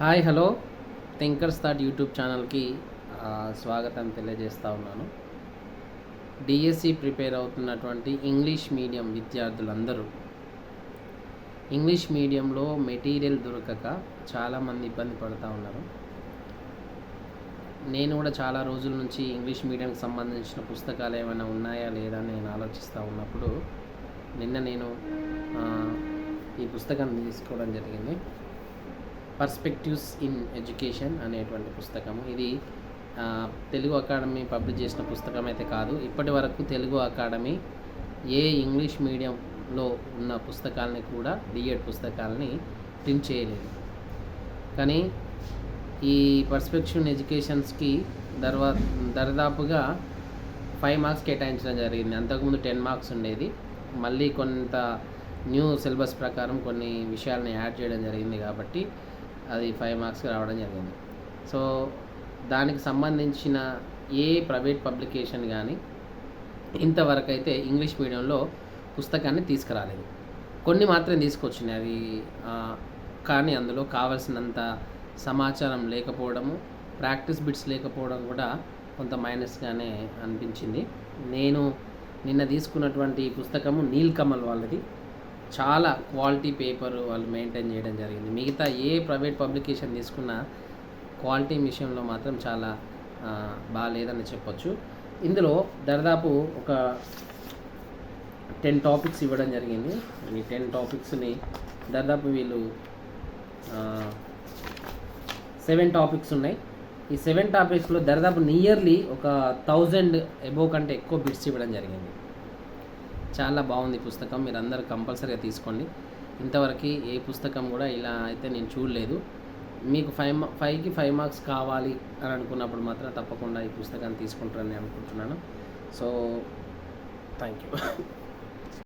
Hi hello thinkers thought YouTube ఛానల్కి స్వాగతం తెలియజేస్తూ ఉన్నాను. డిఎస్సి ప్రిపేర్ అవుతున్నటువంటి ఇంగ్లీష్ మీడియం విద్యార్థులందరూ ఇంగ్లీష్ మీడియంలో మెటీరియల్ దొరకక చాలామంది ఇబ్బంది పడుతూ ఉన్నారు. నేను కూడా చాలా రోజుల నుంచి ఇంగ్లీష్ మీడియంకి సంబంధించిన పుస్తకాలు ఏమైనా ఉన్నాయా లేదా అని నేను ఆలోచిస్తూ ఉన్నప్పుడు నిన్న నేను ఈ పుస్తకాన్ని తీసుకోవడం జరిగింది. పర్స్పెక్టివ్స్ ఇన్ ఎడ్యుకేషన్ అనేటువంటి పుస్తకము. ఇది తెలుగు అకాడమీ పబ్లిష్ చేసిన పుస్తకం అయితే కాదు. ఇప్పటి వరకు తెలుగు అకాడమీ ఏ ఇంగ్లీష్ మీడియంలో ఉన్న పుస్తకాలని కూడా డిఎడ్ పుస్తకాలని ప్రింట్ చేయలేదు. కానీ ఈ పర్స్పెక్టివ్ ఎడ్యుకేషన్స్కి దరిదాపుగా 5 మార్క్స్ కేటాయించడం జరిగింది. అంతకుముందు 10 మార్క్స్ ఉండేది. మళ్ళీ కొంత న్యూ సిలబస్ ప్రకారం కొన్ని విషయాలను యాడ్ చేయడం జరిగింది కాబట్టి అది 5 మార్క్స్కి రావడం జరిగింది. సో దానికి సంబంధించిన ఏ ప్రైవేట్ పబ్లికేషన్ కానీ ఇంతవరకు అయితే ఇంగ్లీష్ మీడియంలో పుస్తకాన్ని తీసుకురాలేదు. కొన్ని మాత్రం తీసుకొచ్చినాయి అవి, కానీ అందులో కావాల్సినంత సమాచారం లేకపోవడము, ప్రాక్టీస్ బిట్స్ లేకపోవడం కూడా కొంత మైనస్గానే అనిపించింది. నేను నిన్న తీసుకున్నటువంటి పుస్తకము నీల్కమల్ వాళ్ళది. చాలా క్వాలిటీ పేపర్ వాళ్ళు మెయింటైన్ చేయడం జరిగింది. మిగతా ఏ ప్రైవేట్ పబ్లికేషన్ తీసుకున్నా క్వాలిటీ విషయంలో మాత్రం చాలా బాగాలేదని చెప్పొచ్చు. ఇందులో దాదాపు ఒక 10 టాపిక్స్ ఇవ్వడం జరిగింది. ఈ 10 టాపిక్స్ని దాదాపు వీళ్ళు 7 టాపిక్స్ ఉన్నాయి. ఈ 7 టాపిక్స్లో దాదాపు నియర్లీ ఒక 1000 అబోవ్ కంటే ఎక్కువ బిట్స్ ఇవ్వడం జరిగింది. చాలా బాగుంది పుస్తకం. మీరు అందరూ కంపల్సరీగా తీసుకోండి. ఇంతవరకు ఏ పుస్తకం కూడా ఇలా అయితే నేను చూడలేదు. మీకు 5కి 5 మార్క్స్ కావాలి అని అనుకున్నప్పుడు మాత్రం తప్పకుండా ఈ పుస్తకాన్ని తీసుకుంటారని అనుకుంటున్నాను. So thank you.